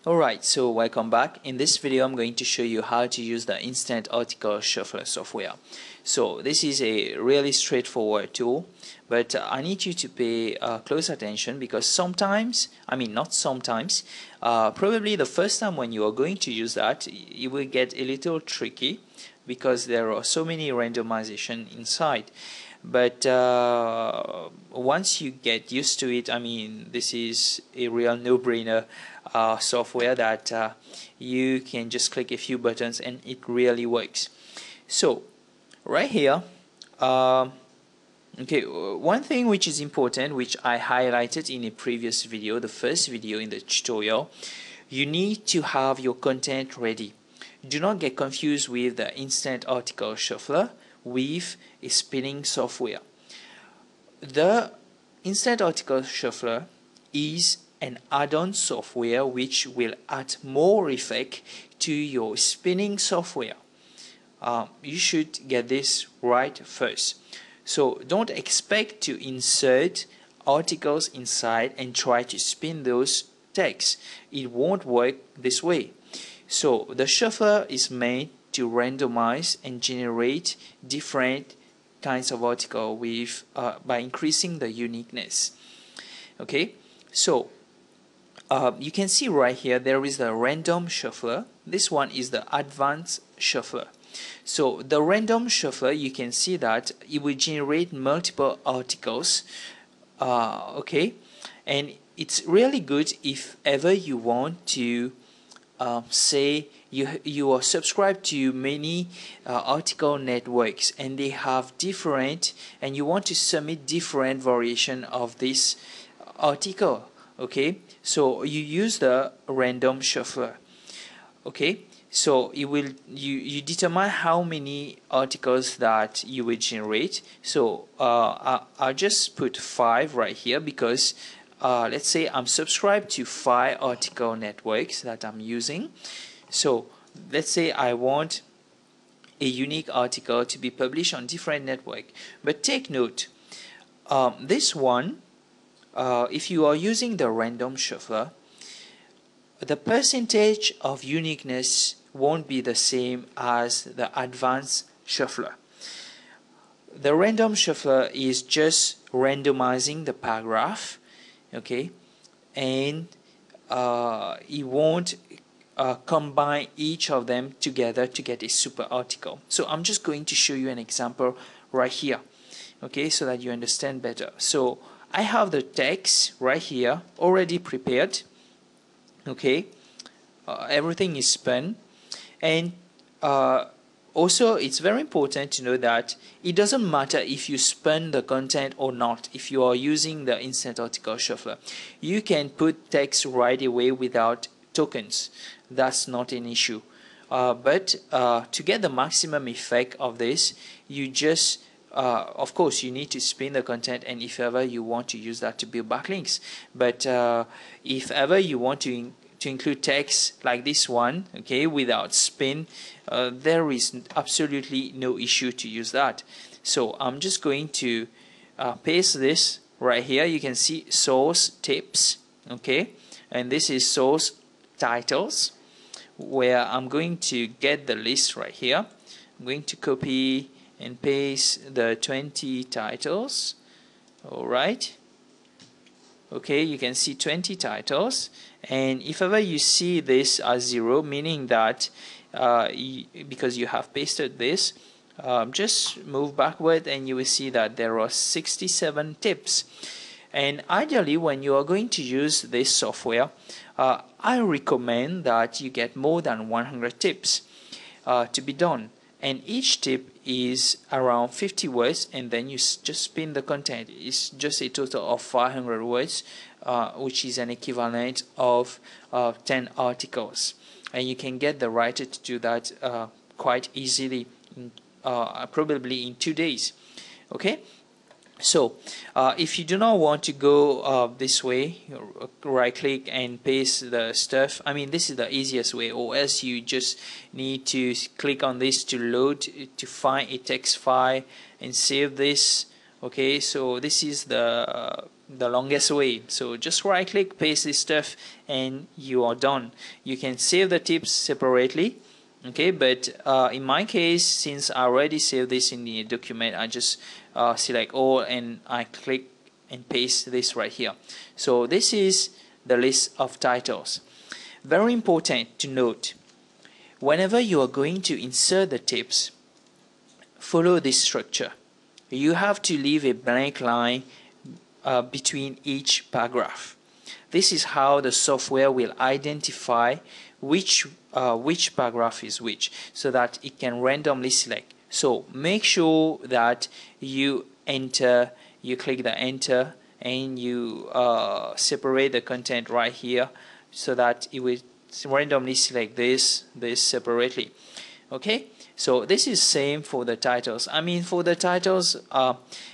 Alright, so welcome back. In this video I'm going to show you how to use the Instant Article Shuffler software. So this is a really straightforward tool, but I need you to pay close attention because sometimes, not sometimes, probably the first time when you are going to use that, it will get a little tricky because there are so many randomization inside. But once you get used to it, this is a real no-brainer software that you can just click a few buttons and it really works. So right here, okay, one thing which is important, which I highlighted in a previous video, the first video in the tutorial, you need to have your content ready. Do not get confused with the Instant Article Shuffler with a spinning software. The Instant Article Shuffler is an add-on software which will add more effect to your spinning software. You should get this right first. So don't expect to insert articles inside and try to spin those texts. It won't work this way. So the shuffler is made to randomize and generate different kinds of article with by increasing the uniqueness. Okay, so you can see right here there is the random shuffler. This one is the advanced shuffler. So the random shuffler, you can see that it will generate multiple articles. Okay, and it's really good if ever you want to say you are subscribed to many article networks and they have different, and you want to submit different variation of this article. Okay, so you use the random shuffler. Okay, so you determine how many articles that you will generate. So I'll just put 5 right here because let's say I'm subscribed to 5 article networks that I'm using. So let's say I want a unique article to be published on different network. But take note, this one, if you are using the random shuffler, the percentage of uniqueness won't be the same as the advanced shuffler. The random shuffler is just randomizing the paragraph, okay, and it won't combine each of them together to get a super article. So I'm just going to show you an example right here, okay, so that you understand better. So I have the text right here already prepared. Okay, everything is spun, and also it's very important to know that it doesn't matter if you spun the content or not. If you are using the Instant Article Shuffler, you can put text right away without tokens. That's not an issue, but to get the maximum effect of this, you just of course you need to spin the content, and if ever you want to use that to build backlinks. But if ever you want to include text like this one, okay, without spin, there is absolutely no issue to use that. So I'm just going to paste this right here. You can see source tips, okay, and this is source titles, where I'm going to get the list right here. I'm going to copy and paste the 20 titles. Alright, okay, you can see 20 titles, and if ever you see this as 0, meaning that because you have pasted this, just move backward and you will see that there are 67 tips. And ideally, when you are going to use this software, I recommend that you get more than 100 tips to be done, and each tip is around 50 words, and then you just spin the content. It's just a total of 500 words, which is an equivalent of 10 articles, and you can get the writer to do that quite easily, probably in 2 days. Okay, so if you do not want to go this way, right click and paste the stuff. This is the easiest way, or else you just need to click on this to load, to find a text file and save this. Okay, so this is the the longest way. So just right click, paste this stuff, and you are done. You can save the tips separately, okay, but in my case, since I already saved this in the document, I just select all and I click and paste this right here. So this is the list of titles. Very important to note, whenever you are going to insert the tips, follow this structure. You have to leave a blank line between each paragraph. This is how the software will identify which paragraph is which, so that it can randomly select. So make sure that you click the enter, and you separate the content right here, so that it will randomly select this separately. Okay, so this is same for the titles. I mean, for the titles,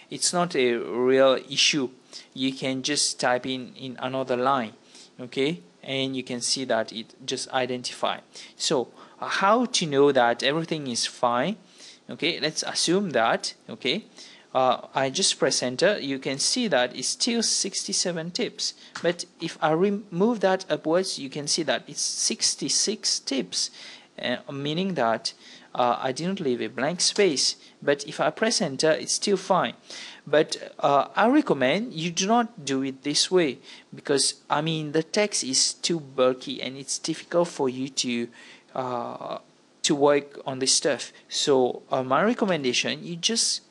it's not a real issue. You can just type in another line, okay, and you can see that it just identify. So how to know that everything is fine? Okay, let's assume that, okay, I just press enter. You can see that it's still 67 tips, but if I remove that upwards, you can see that it's 66 tips, meaning that I didn't leave a blank space. But if I press enter, it's still fine. But I recommend you do not do it this way, because I mean the text is too bulky and it's difficult for you to work on this stuff. So my recommendation, you just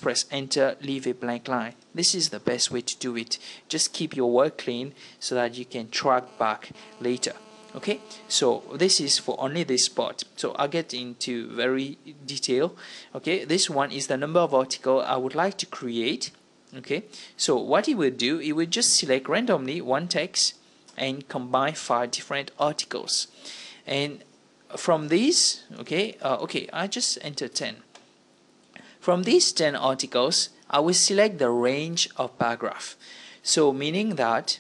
press enter, leave a blank line. This is the best way to do it. Just keep your work clean so that you can track back later. Okay, so this is for only this part. So I'll get into very detail. Okay, this one is the number of article I would like to create. Okay, so what it will do, it will just select randomly one text and combine 5 different articles. And from these, okay, I just enter 10. From these 10 articles, I will select the range of paragraph. So meaning that,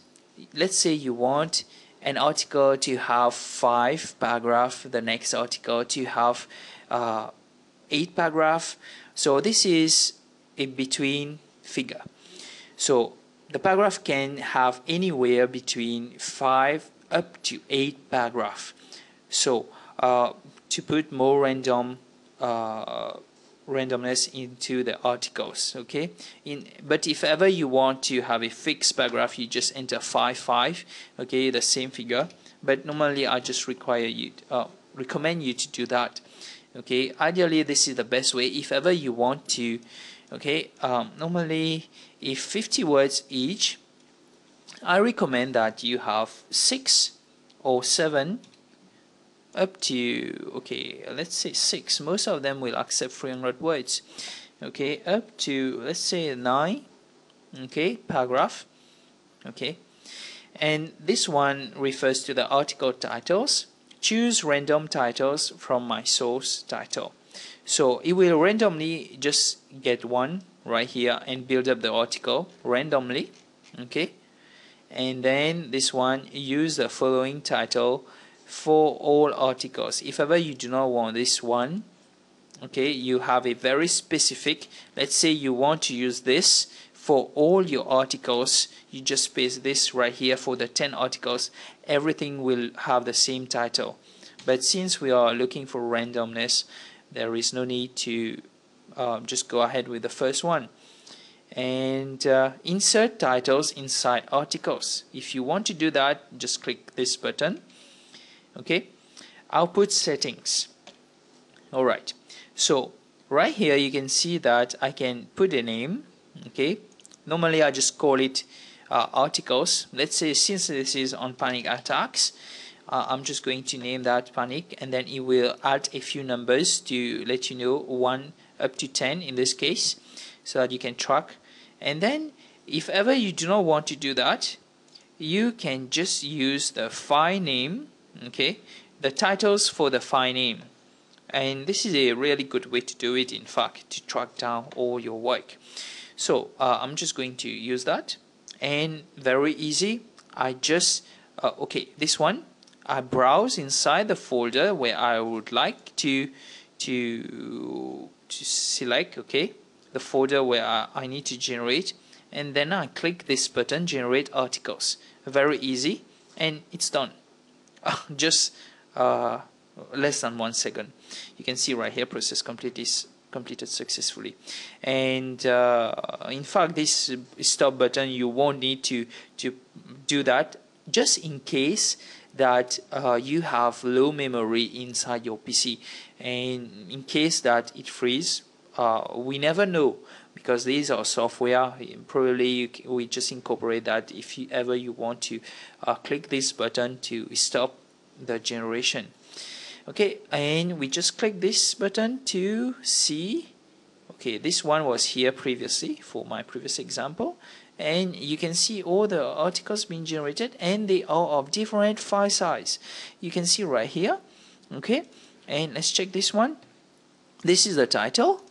let's say you want an article to have 5 paragraphs, the next article to have 8 paragraphs. So this is a between figure. So the paragraph can have anywhere between 5 up to 8 paragraphs. So to put more randomness into the articles, okay. But if ever you want to have a fixed paragraph, you just enter 5, okay, the same figure. But normally I just recommend you to do that, okay. Ideally this is the best way if ever you want to, okay. Normally if 50 words each, I recommend that you have 6 or 7 up to, okay, let's say 6. Most of them will accept 300 words, okay, up to, let's say 9, okay, paragraph, okay. And this one refers to the article titles. Choose random titles from my source title. So it will randomly just get one right here and build up the article randomly, okay. And then this one, use the following title for all articles. If ever you do not want this one, okay, you have a very specific, let's say you want to use this for all your articles, you just paste this right here for the 10 articles. Everything will have the same title. But since we are looking for randomness, there is no need to just go ahead with the first one. And insert titles inside articles. If you want to do that, just click this button. Okay, output settings. Alright, so right here you can see that I can put a name, okay. Normally I just call it articles. Let's say since this is on panic attacks, I'm just going to name that panic, and then it will add a few numbers to let you know 1 up to 10 in this case, so that you can track. And then if ever you do not want to do that, you can just use the file name, okay, the titles for the file name. And this is a really good way to do it, in fact, to track down all your work. So I'm just going to use that, and very easy. I just okay, this one, I browse inside the folder where I would like to select, okay, the folder where I need to generate, and then I click this button, generate articles. Very easy, and it's done. Just less than 1 second. You can see right here, process completed successfully. And in fact, this stop button, you won't need to do that, just in case that you have low memory inside your PC, and in case that it freezes, we never know, because these are software. Probably we just incorporate that if ever you want to click this button to stop the generation. Okay, and we just click this button to see. Okay, this one was here previously for my previous example, and you can see all the articles being generated, and they are of different file size. You can see right here. Okay, and let's check this one. This is the title,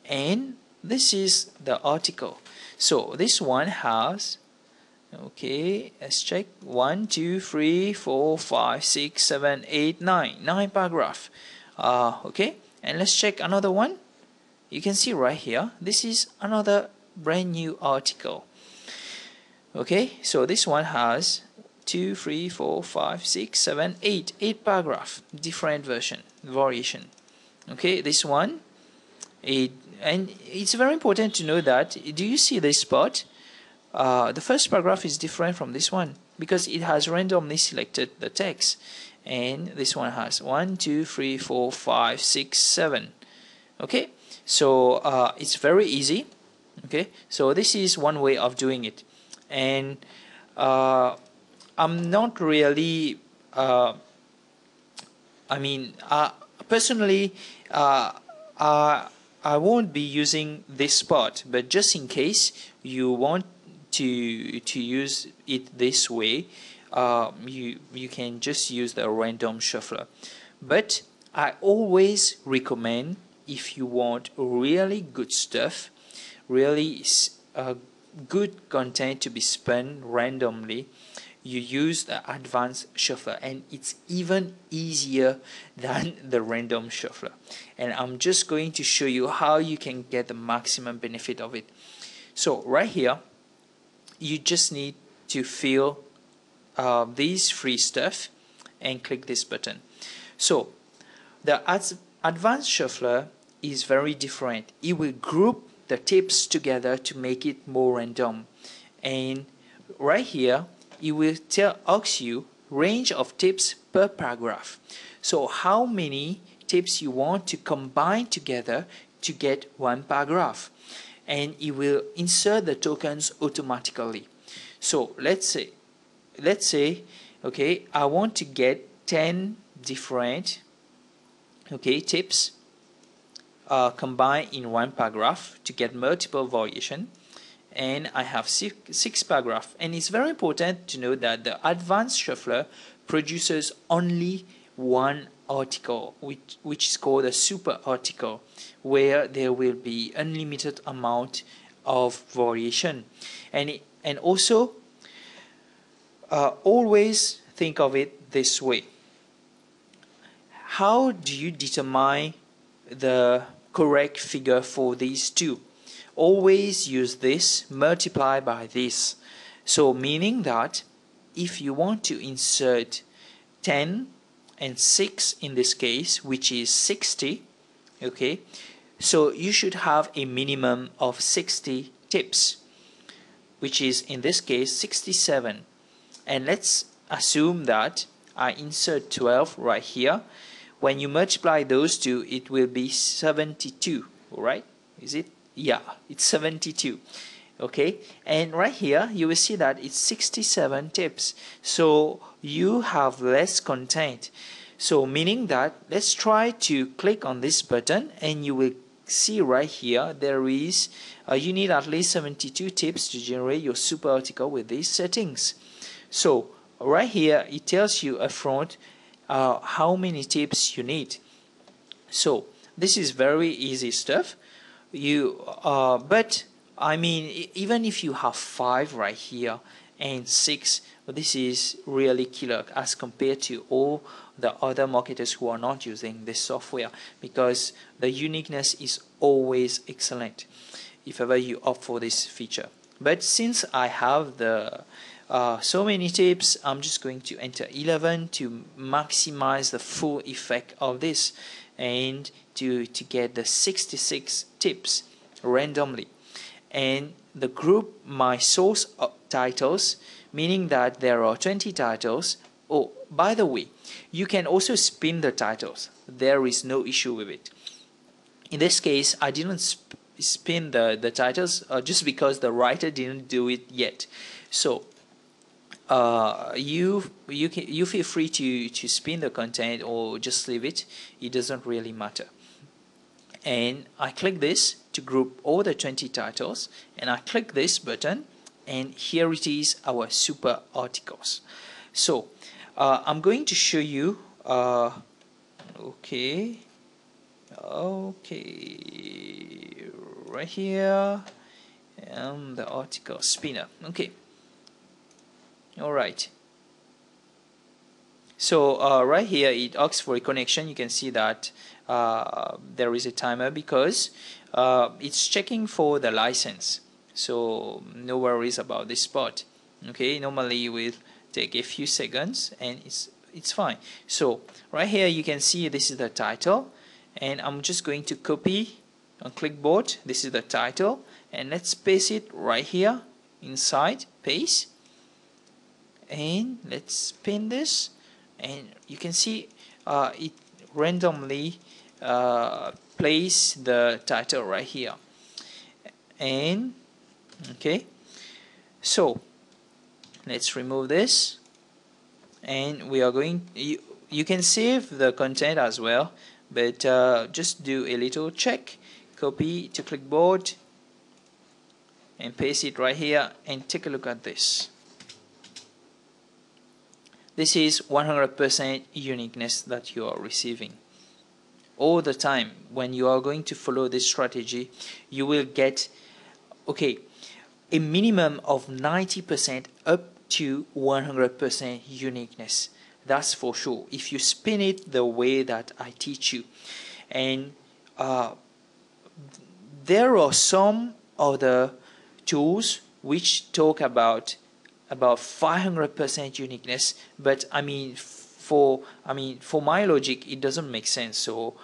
and this is the article. So this one has, okay, let's check, 1, 2, 3, 4, 5, 6, 7, 8, 9 paragraph. Okay, and let's check another one. You can see right here, this is another brand new article. Okay, so this one has 2, 3, 4, 5, 6, 7, 8 paragraph, different variation. Okay, this one, and it's very important to know that, do you see this spot? The first paragraph is different from this one because it has randomly selected the text, and this one has 1, 2, 3, 4, 5, 6, 7. Okay, so it's very easy. Okay, so this is one way of doing it, and I'm not really personally I won't be using this spot, but just in case you want to use it this way, you can just use the random shuffler. But I always recommend, if you want really good stuff, really good content to be spun randomly, you use the advanced shuffler, and it's even easier than the random shuffler. And I'm just going to show you how you can get the maximum benefit of it. So right here, you just need to fill these free stuff and click this button. So the advanced shuffler is very different. It will group the tips together to make it more random, and right here it will ask you range of tips per paragraph. So how many tips you want to combine together to get one paragraph, and it will insert the tokens automatically. So let's say okay, I want to get 10 different tips combined in one paragraph to get multiple variation, and I have six paragraphs. And it's very important to know that the advanced shuffler produces only one article, which is called a super article, where there will be unlimited amount of variation. And also always think of it this way: how do you determine the correct figure for these two? Always use this multiply by this. So meaning that if you want to insert 10 and 6 in this case, which is 60, okay, so you should have a minimum of 60 tips, which is in this case 67. And let's assume that I insert 12 right here. When you multiply those two, it will be 72, right? Is it? Yeah, it's 72. Okay, and right here you will see that it's 67 tips, so you have less content. So meaning that, let's try to click on this button, and you will see right here there is you need at least 72 tips to generate your super article with these settings. So right here it tells you upfront how many tips you need. So this is very easy stuff. But I mean, even if you have 5 right here and 6, this is really killer as compared to all the other marketers who are not using this software, because the uniqueness is always excellent if ever you opt for this feature. But since I have the so many tips, I'm just going to enter 11 to maximize the full effect of this and to get the 66 tips randomly. And the group my source titles, meaning that there are 20 titles. Oh, by the way, you can also spin the titles. There is no issue with it. In this case, I didn't spin the titles just because the writer didn't do it yet. So you feel free to spin the content or just leave it. It doesn't really matter. And I click this to group all the 20 titles, and I click this button, and here it is, our super articles. So I'm going to show you okay, right here, and the article spinner. Okay, all right. So right here it asks for a connection. You can see that there is a timer because it's checking for the license. So no worries about this part. Okay, normally it will take a few seconds and it's fine. So right here you can see this is the title, and I'm just going to copy on clipboard. This is the title, and let's paste it right here inside, paste, and let's pin this, and you can see it randomly place the title right here. And okay, so let's remove this, and we are going, you can save the content as well, but just do a little check, copy to clipboard and paste it right here, and take a look at this. This is 100% uniqueness that you are receiving. All the time when you are going to follow this strategy, you will get a minimum of 90% up to 100% uniqueness. That's for sure, if you spin it the way that I teach you. And there are some other tools which talk about 500% uniqueness, but for my logic it doesn't make sense. So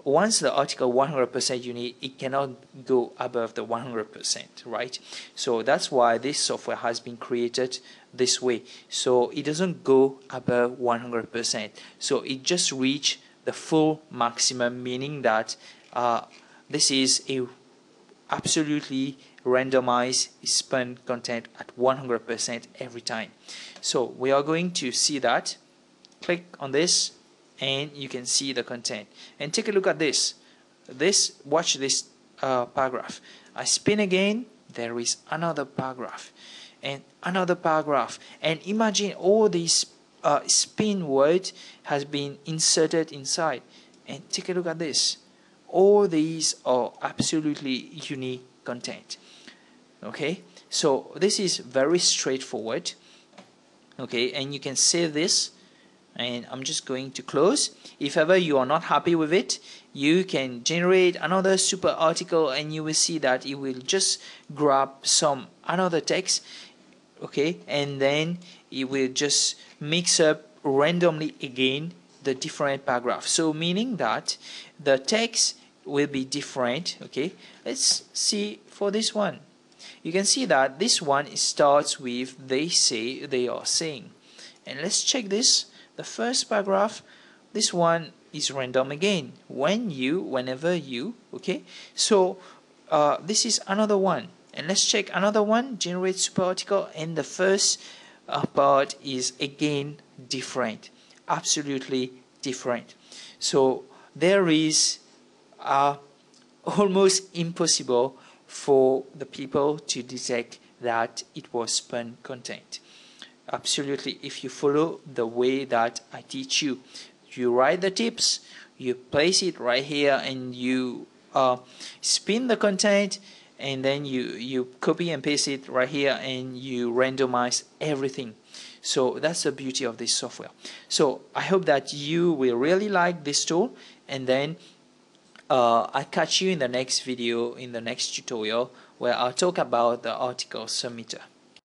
once the article 100% unique, it cannot go above the 100%, right? So that's why this software has been created this way. So it doesn't go above 100%. So it just reach the full maximum, meaning that this is a absolutely randomized spun content at 100% every time. So we are going to see that. Click on this, and you can see the content. And take a look at this. Watch this paragraph. I spin again, there is another paragraph, and another paragraph. And imagine all these spin words has been inserted inside. And take a look at this. All these are absolutely unique content. Okay, so this is very straightforward. Okay, and you can save this, and I'm just going to close. If ever you are not happy with it, you can generate another super article, and you will see that it will just grab another text, okay, and then it will just mix up randomly again the different paragraphs. So meaning that the text will be different. Okay, let's see for this one. You can see that this one starts with they say, they are saying. And let's check this. The first paragraph, this one is random again. Whenever you, okay. So this is another one. And let's check another one, generate super article, and the first part is again different, absolutely different. So there is almost impossible for the people to detect that it was spun content. Absolutely, if you follow the way that I teach you, you write the tips, you place it right here, and you spin the content, and then you copy and paste it right here, and you randomize everything. So that's the beauty of this software. So I hope that you will really like this tool, and then I'll catch you in the next video, in the next tutorial, where I'll talk about the article submitter.